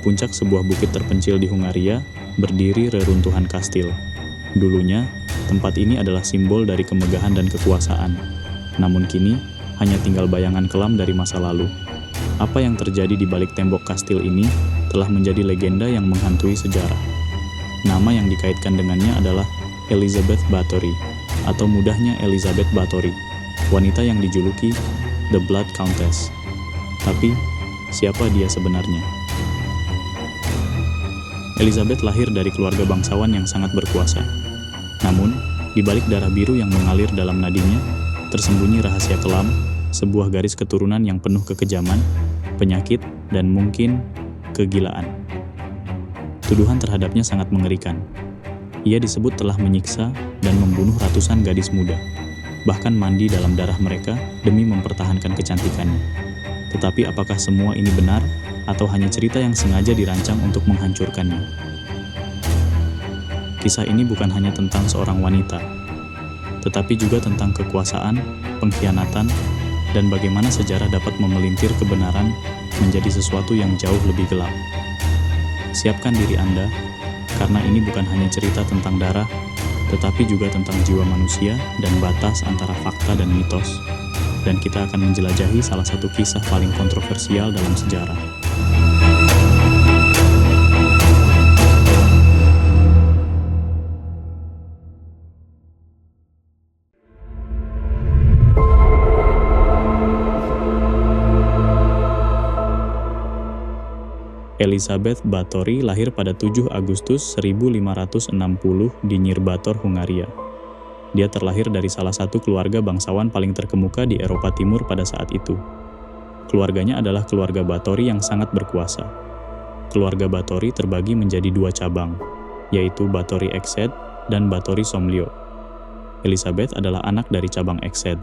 puncak sebuah bukit terpencil di Hungaria, berdiri reruntuhan kastil. Dulunya, tempat ini adalah simbol dari kemegahan dan kekuasaan. Namun kini, hanya tinggal bayangan kelam dari masa lalu. Apa yang terjadi di balik tembok kastil ini telah menjadi legenda yang menghantui sejarah. Nama yang dikaitkan dengannya adalah Elizabeth Báthory, atau mudahnya Elizabeth Báthory, wanita yang dijuluki The Blood Countess. Tapi, siapa dia sebenarnya? Elizabeth lahir dari keluarga bangsawan yang sangat berkuasa. Namun, di balik darah biru yang mengalir dalam nadinya, tersembunyi rahasia kelam, sebuah garis keturunan yang penuh kekejaman, penyakit, dan mungkin kegilaan. Tuduhan terhadapnya sangat mengerikan. Ia disebut telah menyiksa dan membunuh ratusan gadis muda, bahkan mandi dalam darah mereka demi mempertahankan kecantikannya. Tetapi apakah semua ini benar, atau hanya cerita yang sengaja dirancang untuk menghancurkannya? Kisah ini bukan hanya tentang seorang wanita, tetapi juga tentang kekuasaan, pengkhianatan, dan bagaimana sejarah dapat memelintir kebenaran menjadi sesuatu yang jauh lebih gelap. Siapkan diri Anda, karena ini bukan hanya cerita tentang darah, tetapi juga tentang jiwa manusia dan batas antara fakta dan mitos. Dan kita akan menjelajahi salah satu kisah paling kontroversial dalam sejarah. Elizabeth Báthory lahir pada 7 Agustus 1560 di Nyírbátor, Hungaria. Dia terlahir dari salah satu keluarga bangsawan paling terkemuka di Eropa Timur pada saat itu. Keluarganya adalah keluarga Báthory yang sangat berkuasa. Keluarga Báthory terbagi menjadi 2 cabang, yaitu Báthory Ékséd dan Báthory Somlyó. Elizabeth adalah anak dari cabang Ékséd.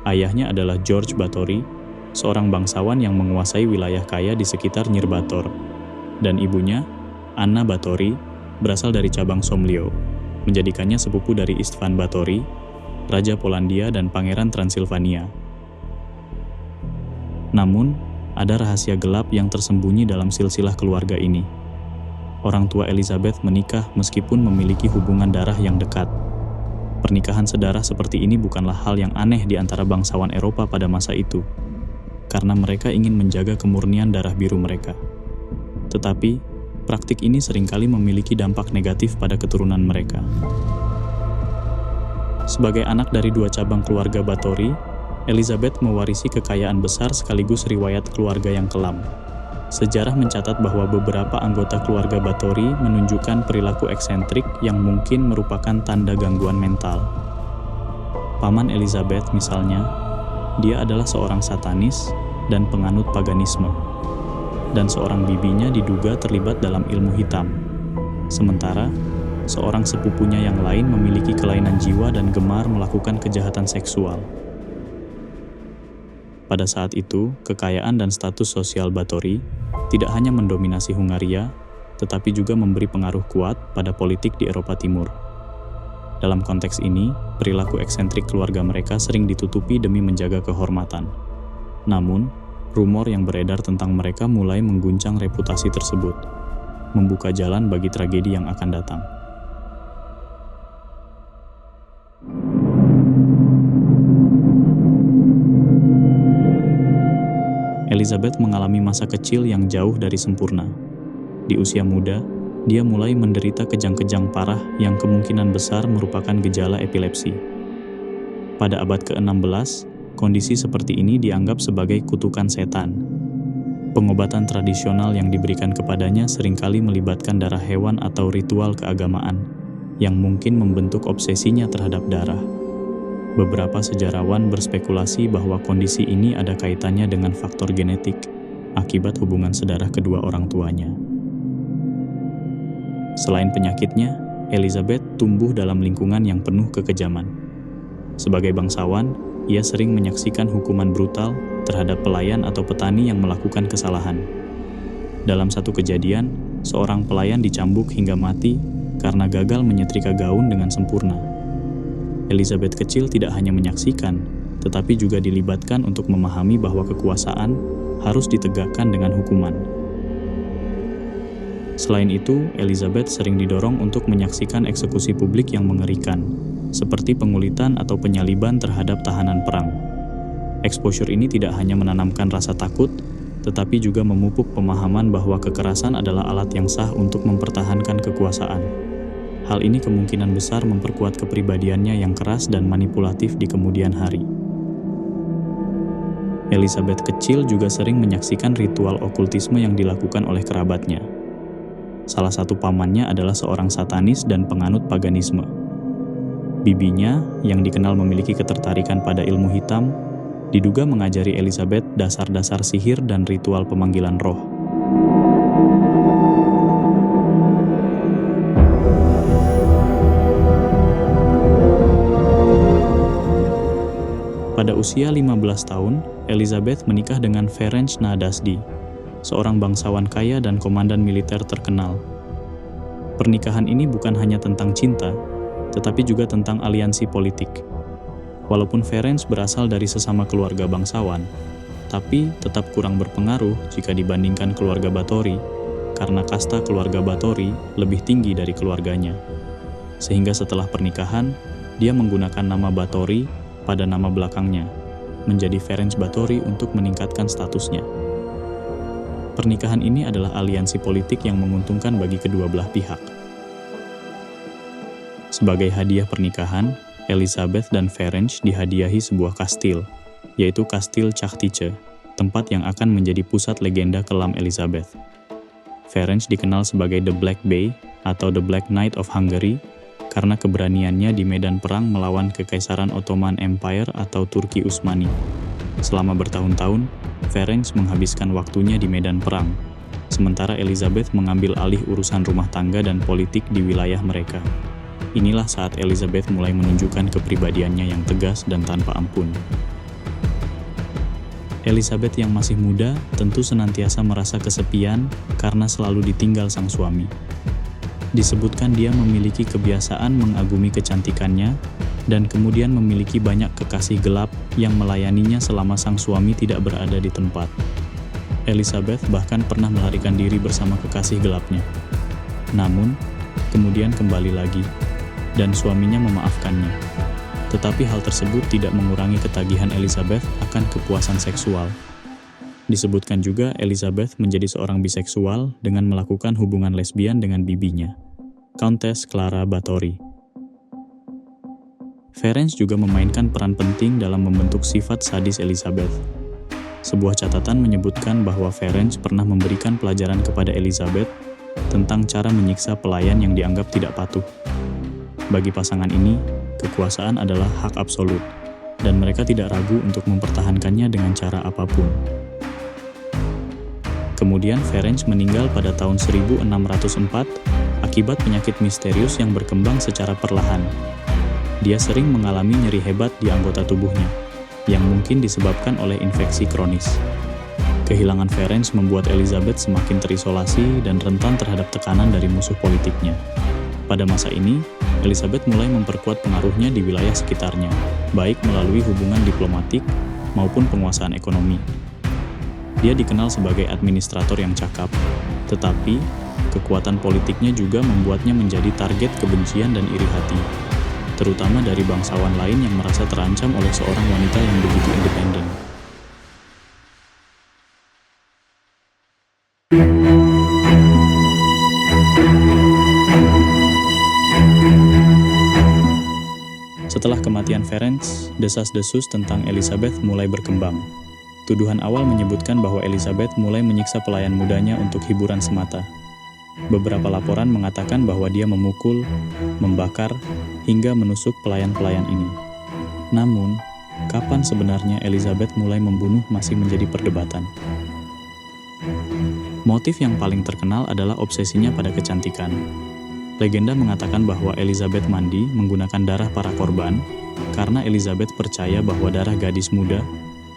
Ayahnya adalah George Báthory, seorang bangsawan yang menguasai wilayah kaya di sekitar Nyírbátor. Dan ibunya, Anna Báthory, berasal dari cabang Somlyó, menjadikannya sepupu dari István Báthory, Raja Polandia dan Pangeran Transilvania. Namun, ada rahasia gelap yang tersembunyi dalam silsilah keluarga ini. Orang tua Elizabeth menikah meskipun memiliki hubungan darah yang dekat. Pernikahan sedarah seperti ini bukanlah hal yang aneh di antara bangsawan Eropa pada masa itu, karena mereka ingin menjaga kemurnian darah biru mereka. Tetapi, praktik ini seringkali memiliki dampak negatif pada keturunan mereka. Sebagai anak dari 2 cabang keluarga Báthory, Elizabeth mewarisi kekayaan besar sekaligus riwayat keluarga yang kelam. Sejarah mencatat bahwa beberapa anggota keluarga Báthory menunjukkan perilaku eksentrik yang mungkin merupakan tanda gangguan mental. Paman Elizabeth misalnya, dia adalah seorang satanis dan penganut paganisme. Dan seorang bibinya diduga terlibat dalam ilmu hitam. Sementara, seorang sepupunya yang lain memiliki kelainan jiwa dan gemar melakukan kejahatan seksual. Pada saat itu, kekayaan dan status sosial Báthory tidak hanya mendominasi Hungaria, tetapi juga memberi pengaruh kuat pada politik di Eropa Timur. Dalam konteks ini, perilaku eksentrik keluarga mereka sering ditutupi demi menjaga kehormatan. Namun, rumor yang beredar tentang mereka mulai mengguncang reputasi tersebut, membuka jalan bagi tragedi yang akan datang. Elizabeth mengalami masa kecil yang jauh dari sempurna. Di usia muda, dia mulai menderita kejang-kejang parah yang kemungkinan besar merupakan gejala epilepsi. Pada abad ke-16, kondisi seperti ini dianggap sebagai kutukan setan. Pengobatan tradisional yang diberikan kepadanya seringkali melibatkan darah hewan atau ritual keagamaan, yang mungkin membentuk obsesinya terhadap darah. Beberapa sejarawan berspekulasi bahwa kondisi ini ada kaitannya dengan faktor genetik, akibat hubungan sedarah kedua orang tuanya. Selain penyakitnya, Elizabeth tumbuh dalam lingkungan yang penuh kekejaman. Sebagai bangsawan, ia sering menyaksikan hukuman brutal terhadap pelayan atau petani yang melakukan kesalahan. Dalam satu kejadian, seorang pelayan dicambuk hingga mati karena gagal menyetrika gaun dengan sempurna. Elizabeth kecil tidak hanya menyaksikan, tetapi juga dilibatkan untuk memahami bahwa kekuasaan harus ditegakkan dengan hukuman. Selain itu, Elizabeth sering didorong untuk menyaksikan eksekusi publik yang mengerikan, seperti pengulitan atau penyaliban terhadap tahanan perang. Exposure ini tidak hanya menanamkan rasa takut, tetapi juga memupuk pemahaman bahwa kekerasan adalah alat yang sah untuk mempertahankan kekuasaan. Hal ini kemungkinan besar memperkuat kepribadiannya yang keras dan manipulatif di kemudian hari. Elizabeth kecil juga sering menyaksikan ritual okultisme yang dilakukan oleh kerabatnya. Salah satu pamannya adalah seorang satanis dan penganut paganisme. Bibinya, yang dikenal memiliki ketertarikan pada ilmu hitam, diduga mengajari Elizabeth dasar-dasar sihir dan ritual pemanggilan roh. Pada usia 15 tahun, Elizabeth menikah dengan Ferenc Nadasdi, seorang bangsawan kaya dan komandan militer terkenal. Pernikahan ini bukan hanya tentang cinta, tetapi juga tentang aliansi politik. Walaupun Ferenc berasal dari sesama keluarga bangsawan, tapi tetap kurang berpengaruh jika dibandingkan keluarga Báthory, karena kasta keluarga Báthory lebih tinggi dari keluarganya. Sehingga setelah pernikahan, dia menggunakan nama Báthory pada nama belakangnya, menjadi Ferenc Báthory untuk meningkatkan statusnya. Pernikahan ini adalah aliansi politik yang menguntungkan bagi kedua belah pihak. Sebagai hadiah pernikahan, Elizabeth dan Ferenc dihadiahi sebuah kastil, yaitu Kastil Čachtice, tempat yang akan menjadi pusat legenda kelam Elizabeth. Ferenc dikenal sebagai The Black Bay atau The Black Knight of Hungary karena keberaniannya di medan perang melawan Kekaisaran Ottoman Empire atau Turki Utsmani. Selama bertahun-tahun, Ferenc menghabiskan waktunya di medan perang, sementara Elizabeth mengambil alih urusan rumah tangga dan politik di wilayah mereka. Inilah saat Elizabeth mulai menunjukkan kepribadiannya yang tegas dan tanpa ampun. Elizabeth yang masih muda tentu senantiasa merasa kesepian karena selalu ditinggal sang suami. Disebutkan dia memiliki kebiasaan mengagumi kecantikannya dan kemudian memiliki banyak kekasih gelap yang melayaninya selama sang suami tidak berada di tempat. Elizabeth bahkan pernah melarikan diri bersama kekasih gelapnya. Namun, kemudian kembali lagi, dan suaminya memaafkannya. Tetapi hal tersebut tidak mengurangi ketagihan Elizabeth akan kepuasan seksual. Disebutkan juga Elizabeth menjadi seorang biseksual dengan melakukan hubungan lesbian dengan bibinya, Countess Clara Báthory. Ferenc juga memainkan peran penting dalam membentuk sifat sadis Elizabeth. Sebuah catatan menyebutkan bahwa Ferenc pernah memberikan pelajaran kepada Elizabeth tentang cara menyiksa pelayan yang dianggap tidak patuh. Bagi pasangan ini, kekuasaan adalah hak absolut, dan mereka tidak ragu untuk mempertahankannya dengan cara apapun. Kemudian Ferenc meninggal pada tahun 1604 akibat penyakit misterius yang berkembang secara perlahan. Dia sering mengalami nyeri hebat di anggota tubuhnya, yang mungkin disebabkan oleh infeksi kronis. Kehilangan Ferenc membuat Elizabeth semakin terisolasi dan rentan terhadap tekanan dari musuh politiknya. Pada masa ini, Elizabeth mulai memperkuat pengaruhnya di wilayah sekitarnya, baik melalui hubungan diplomatik maupun penguasaan ekonomi. Dia dikenal sebagai administrator yang cakap, tetapi kekuatan politiknya juga membuatnya menjadi target kebencian dan iri hati, terutama dari bangsawan lain yang merasa terancam oleh seorang wanita yang begitu independen. Setelah kematian Ferenc, desas-desus tentang Elizabeth mulai berkembang. Tuduhan awal menyebutkan bahwa Elizabeth mulai menyiksa pelayan mudanya untuk hiburan semata. Beberapa laporan mengatakan bahwa dia memukul, membakar, hingga menusuk pelayan-pelayan ini. Namun, kapan sebenarnya Elizabeth mulai membunuh masih menjadi perdebatan. Motif yang paling terkenal adalah obsesinya pada kecantikan. Legenda mengatakan bahwa Elizabeth mandi menggunakan darah para korban karena Elizabeth percaya bahwa darah gadis muda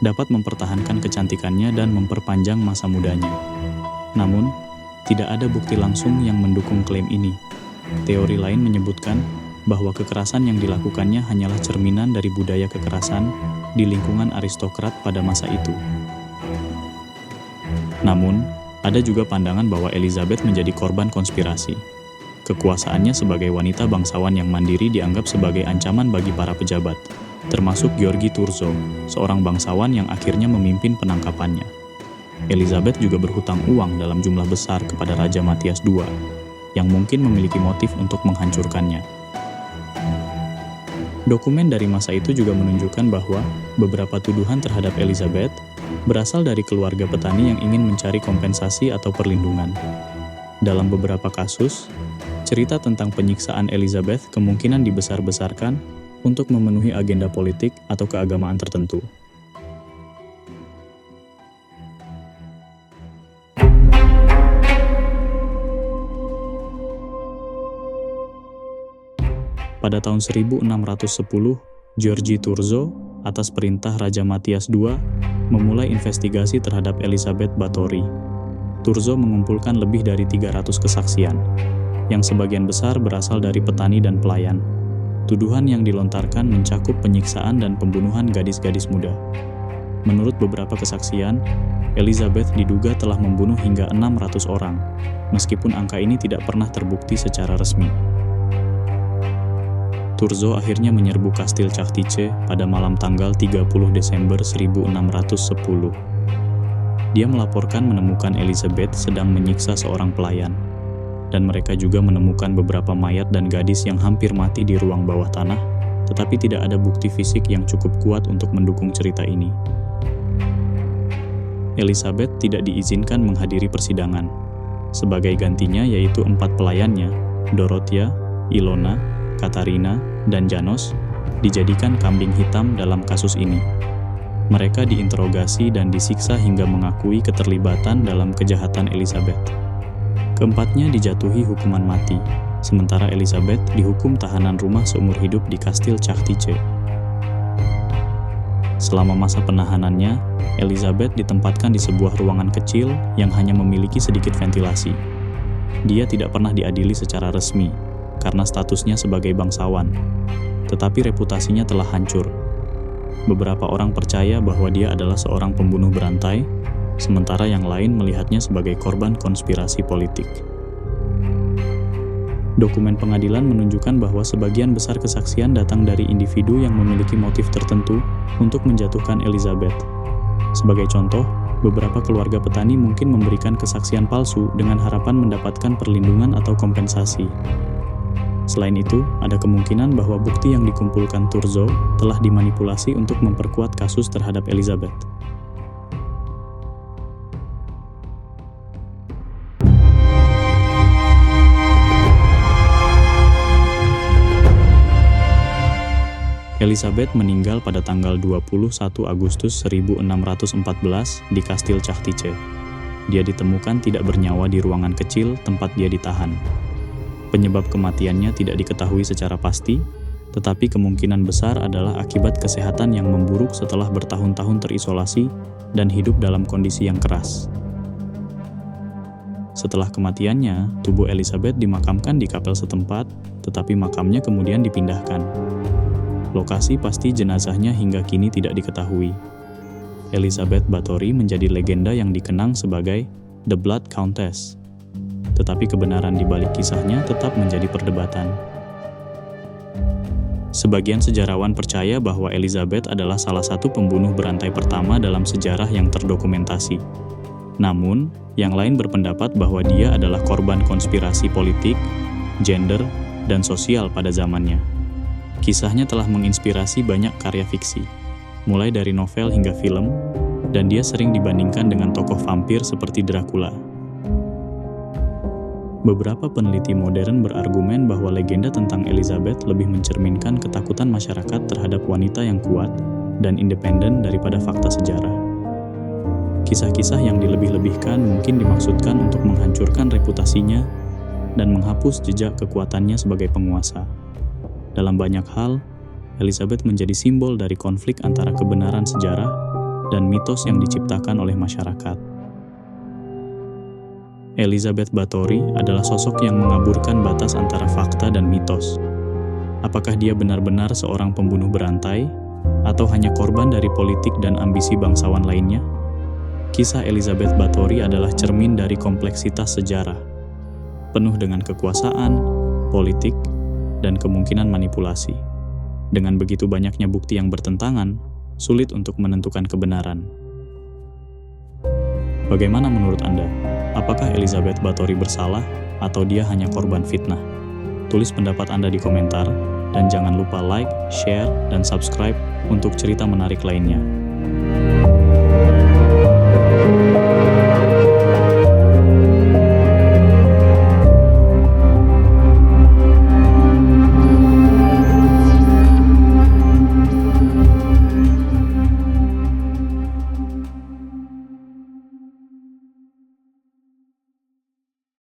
dapat mempertahankan kecantikannya dan memperpanjang masa mudanya. Namun, tidak ada bukti langsung yang mendukung klaim ini. Teori lain menyebutkan bahwa kekerasan yang dilakukannya hanyalah cerminan dari budaya kekerasan di lingkungan aristokrat pada masa itu. Namun, Ada juga pandangan bahwa Elizabeth menjadi korban konspirasi. Kekuasaannya sebagai wanita bangsawan yang mandiri dianggap sebagai ancaman bagi para pejabat, termasuk Gheorghe Thurzo, seorang bangsawan yang akhirnya memimpin penangkapannya. Elizabeth juga berhutang uang dalam jumlah besar kepada Raja Matthias II, yang mungkin memiliki motif untuk menghancurkannya. Dokumen dari masa itu juga menunjukkan bahwa beberapa tuduhan terhadap Elizabeth berasal dari keluarga petani yang ingin mencari kompensasi atau perlindungan. Dalam beberapa kasus, cerita tentang penyiksaan Elizabeth kemungkinan dibesar-besarkan untuk memenuhi agenda politik atau keagamaan tertentu. Pada tahun 1610, Gheorghe Thurzo, atas perintah Raja Matthias II, memulai investigasi terhadap Elizabeth Báthory. Thurzo mengumpulkan lebih dari 300 kesaksian, yang sebagian besar berasal dari petani dan pelayan. Tuduhan yang dilontarkan mencakup penyiksaan dan pembunuhan gadis-gadis muda. Menurut beberapa kesaksian, Elizabeth diduga telah membunuh hingga 600 orang, meskipun angka ini tidak pernah terbukti secara resmi. Thurzo akhirnya menyerbu Kastil Čachtice pada malam tanggal 30 Desember 1610. Dia melaporkan menemukan Elizabeth sedang menyiksa seorang pelayan, dan mereka juga menemukan beberapa mayat dan gadis yang hampir mati di ruang bawah tanah, tetapi tidak ada bukti fisik yang cukup kuat untuk mendukung cerita ini. Elizabeth tidak diizinkan menghadiri persidangan. Sebagai gantinya yaitu 4 pelayannya, Dorothea, Ilona, Katarina, dan Janos, dijadikan kambing hitam dalam kasus ini. Mereka diinterogasi dan disiksa hingga mengakui keterlibatan dalam kejahatan Elizabeth. Keempatnya dijatuhi hukuman mati, sementara Elizabeth dihukum tahanan rumah seumur hidup di Kastil Čachtice. Selama masa penahanannya, Elizabeth ditempatkan di sebuah ruangan kecil yang hanya memiliki sedikit ventilasi. Dia tidak pernah diadili secara resmi, karena statusnya sebagai bangsawan, tetapi reputasinya telah hancur. Beberapa orang percaya bahwa dia adalah seorang pembunuh berantai, sementara yang lain melihatnya sebagai korban konspirasi politik. Dokumen pengadilan menunjukkan bahwa sebagian besar kesaksian datang dari individu yang memiliki motif tertentu untuk menjatuhkan Elizabeth. Sebagai contoh, beberapa keluarga petani mungkin memberikan kesaksian palsu dengan harapan mendapatkan perlindungan atau kompensasi. Selain itu, ada kemungkinan bahwa bukti yang dikumpulkan Thurzo telah dimanipulasi untuk memperkuat kasus terhadap Elizabeth. Elizabeth meninggal pada tanggal 21 Agustus 1614 di Kastil Čachtice. Dia ditemukan tidak bernyawa di ruangan kecil tempat dia ditahan. Penyebab kematiannya tidak diketahui secara pasti, tetapi kemungkinan besar adalah akibat kesehatan yang memburuk setelah bertahun-tahun terisolasi dan hidup dalam kondisi yang keras. Setelah kematiannya, tubuh Elizabeth dimakamkan di kapel setempat, tetapi makamnya kemudian dipindahkan. Lokasi pasti jenazahnya hingga kini tidak diketahui. Elizabeth Báthory menjadi legenda yang dikenang sebagai The Blood Countess. Tetapi kebenaran di balik kisahnya tetap menjadi perdebatan. Sebagian sejarawan percaya bahwa Elizabeth adalah salah satu pembunuh berantai pertama dalam sejarah yang terdokumentasi. Namun, yang lain berpendapat bahwa dia adalah korban konspirasi politik, gender, dan sosial pada zamannya. Kisahnya telah menginspirasi banyak karya fiksi, mulai dari novel hingga film, dan dia sering dibandingkan dengan tokoh vampir seperti Dracula. Beberapa peneliti modern berargumen bahwa legenda tentang Elizabeth lebih mencerminkan ketakutan masyarakat terhadap wanita yang kuat dan independen daripada fakta sejarah. Kisah-kisah yang dilebih-lebihkan mungkin dimaksudkan untuk menghancurkan reputasinya dan menghapus jejak kekuatannya sebagai penguasa. Dalam banyak hal, Elizabeth menjadi simbol dari konflik antara kebenaran sejarah dan mitos yang diciptakan oleh masyarakat. Elizabeth Báthory adalah sosok yang mengaburkan batas antara fakta dan mitos. Apakah dia benar-benar seorang pembunuh berantai, atau hanya korban dari politik dan ambisi bangsawan lainnya? Kisah Elizabeth Báthory adalah cermin dari kompleksitas sejarah, penuh dengan kekuasaan, politik, dan kemungkinan manipulasi. Dengan begitu banyaknya bukti yang bertentangan, sulit untuk menentukan kebenaran. Bagaimana menurut Anda? Apakah Elizabeth Báthory bersalah atau dia hanya korban fitnah? Tulis pendapat Anda di komentar, dan jangan lupa like, share, dan subscribe untuk cerita menarik lainnya.